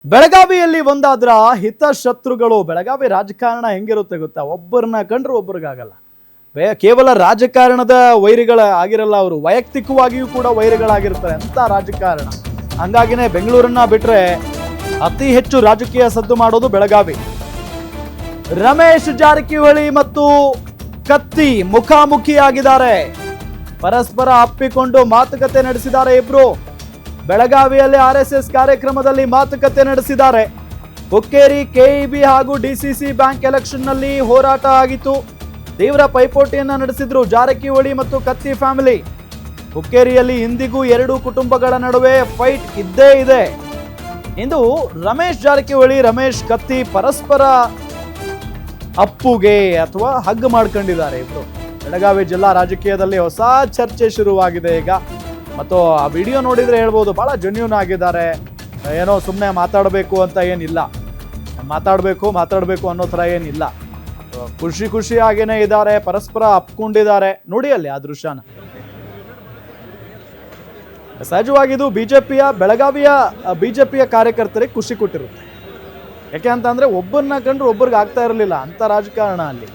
ಬೆಳಗಾವಿಯಲ್ಲಿ ಒಂದಾದ್ರ ಹಿತಶತ್ರುಗಳು. ಬೆಳಗಾವಿ ರಾಜಕಾರಣ ಹೆಂಗಿರುತ್ತೆ ಗೊತ್ತಾ? ಒಬ್ಬರನ್ನ ಕಂಡ್ರೆ ಒಬ್ಬರಿಗಾಗಲ್ಲ. ಕೇವಲ ರಾಜಕಾರಣದ ವೈರಿಗಳ ಆಗಿರಲ್ಲ, ಅವರು ವೈಯಕ್ತಿಕವಾಗಿಯೂ ಕೂಡ ವೈರಿಗಳಾಗಿರ್ತಾರೆ ಅಂತ ರಾಜಕಾರಣ. ಹಂಗಾಗಿನೇ ಬೆಂಗಳೂರನ್ನ ಬಿಟ್ರೆ ಅತಿ ಹೆಚ್ಚು ರಾಜಕೀಯ ಸದ್ದು ಮಾಡೋದು ಬೆಳಗಾವಿ. ರಮೇಶ್ ಜಾರಕಿಹೊಳಿ ಮತ್ತು ಕತ್ತಿ ಮುಖಾಮುಖಿಯಾಗಿದ್ದಾರೆ. ಪರಸ್ಪರ ಅಪ್ಪಿಕೊಂಡು ಮಾತುಕತೆ ನಡೆಸಿದ್ದಾರೆ ಇಬ್ರು. ಬೆಳಗಾವಿಯಲ್ಲಿ RSS ಕಾರ್ಯಕ್ರಮದಲ್ಲಿ ಮಾತುಕತೆ ನಡೆಸಿದ್ದಾರೆ. ಹುಕ್ಕೇರಿ ಕೆಇಬಿ ಹಾಗೂ DCC ಬ್ಯಾಂಕ್ ಎಲೆಕ್ಷನ್ ನಲ್ಲಿ ಹೋರಾಟ ಆಗಿತ್ತು. ತೀವ್ರ ಪೈಪೋಟಿಯನ್ನ ನಡೆಸಿದ್ರು ಜಾರಕಿಹೊಳಿ ಮತ್ತು ಕತ್ತಿ ಫ್ಯಾಮಿಲಿ. ಹುಕ್ಕೇರಿಯಲ್ಲಿ ಇಂದಿಗೂ ಎರಡು ಕುಟುಂಬಗಳ ನಡುವೆ ಫೈಟ್ ಇದ್ದೇ ಇದೆ. ಇಂದು ರಮೇಶ್ ಜಾರಕಿಹೊಳಿ ರಮೇಶ್ ಕತ್ತಿ ಪರಸ್ಪರ ಅಪ್ಪುಗೆ ಅಥವಾ ಹಗ್ ಮಾಡ್ಕೊಂಡಿದ್ದಾರೆ ಇಬ್ರು. ಬೆಳಗಾವಿ ಜಿಲ್ಲಾ ರಾಜಕೀಯದಲ್ಲಿ ಹೊಸ ಚರ್ಚೆ ಶುರುವಾಗಿದೆ ಈಗ. ಮತ್ತು ಆ ವಿಡಿಯೋ ನೋಡಿದ್ರೆ ಹೇಳ್ಬೋದು ಬಹಳ ಜೆನ್ಯೂನ್ ಆಗಿದ್ದಾರೆ. ಏನೋ ಸುಮ್ಮನೆ ಮಾತಾಡಬೇಕು ಅಂತ ಏನಿಲ್ಲ, ಮಾತಾಡಬೇಕು ಅನ್ನೋ ಥರ ಏನಿಲ್ಲ. ಖುಷಿಯಾಗೇನೆ ಇದ್ದಾರೆ, ಪರಸ್ಪರ ಅಪ್ಕೊಂಡಿದ್ದಾರೆ. ನೋಡಿ ಅಲ್ಲಿ ಆ ದೃಶ್ಯನ. ಸಹಜವಾಗಿದು ಬೆಳಗಾವಿಯ ಬಿಜೆಪಿಯ ಕಾರ್ಯಕರ್ತರಿಗೆ ಖುಷಿ ಕೊಟ್ಟಿರುತ್ತೆ. ಯಾಕೆ ಅಂತಂದ್ರೆ ಒಬ್ಬರನ್ನ ಕಂಡ್ರೆ ಒಬ್ಬರಿಗೆ ಆಗ್ತಾ ಇರಲಿಲ್ಲ ಅಂತ ರಾಜಕಾರಣ ಅಲ್ಲಿ.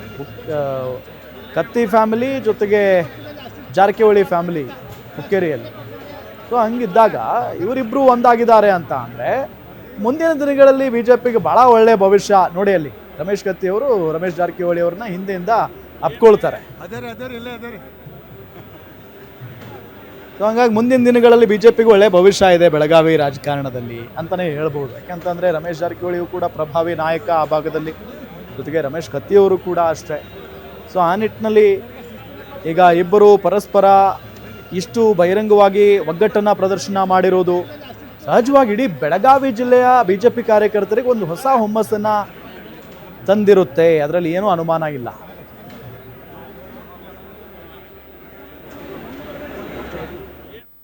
ಕತ್ತಿ ಫ್ಯಾಮಿಲಿ ಜೊತೆಗೆ ಜಾರಕಿಹೊಳಿ ಫ್ಯಾಮಿಲಿ ಹುಕ್ಕೇರಿಯಲ್ಲಿ. ಸೊ ಹಂಗಿದ್ದಾಗ ಇವರಿಬ್ರು ಒಂದಾಗಿದ್ದಾರೆ ಅಂತ ಅಂದರೆ ಮುಂದಿನ ದಿನಗಳಲ್ಲಿ ಬಿಜೆಪಿಗೆ ಭಾಳ ಒಳ್ಳೆ ಭವಿಷ್ಯ. ನೋಡಿ ಅಲ್ಲಿ ರಮೇಶ್ ಕತ್ತಿ ಅವರು ರಮೇಶ್ ಜಾರಕಿಹೊಳಿ ಅವ್ರನ್ನ ಹಿಂದೆಯಿಂದ ಅಪ್ಕೊಳ್ತಾರೆ. ಸೊ ಹಂಗಾಗಿ ಮುಂದಿನ ದಿನಗಳಲ್ಲಿ ಬಿಜೆಪಿಗೆ ಒಳ್ಳೆ ಭವಿಷ್ಯ ಇದೆ ಬೆಳಗಾವಿ ರಾಜಕಾರಣದಲ್ಲಿ ಅಂತಲೇ ಹೇಳ್ಬೋದು. ಯಾಕಂತಂದರೆ ರಮೇಶ್ ಜಾರಕಿಹೊಳಿಯು ಕೂಡ ಪ್ರಭಾವಿ ನಾಯಕ ಆ ಭಾಗದಲ್ಲಿ, ಜೊತೆಗೆ ರಮೇಶ್ ಕತ್ತಿಯವರು ಕೂಡ ಅಷ್ಟೇ. ಸೊ ಆ ನಿಟ್ಟಿನಲ್ಲಿ ಈಗ ಇಬ್ಬರು ಪರಸ್ಪರ ಇಷ್ಟು ಬಹಿರಂಗವಾಗಿ ಒಗ್ಗಟ್ಟನ್ನು ಪ್ರದರ್ಶನ ಮಾಡಿರೋದು ಸಹಜವಾಗಿ ಇಡೀ ಬೆಳಗಾವಿ ಜಿಲ್ಲೆಯ ಬಿಜೆಪಿ ಕಾರ್ಯಕರ್ತರಿಗೆ ಒಂದು ಹೊಸ ಹುಮ್ಮಸ್ಸನ್ನು ತಂದಿರುತ್ತೆ. ಅದರಲ್ಲಿ ಏನೂ ಅನುಮಾನ ಇಲ್ಲ.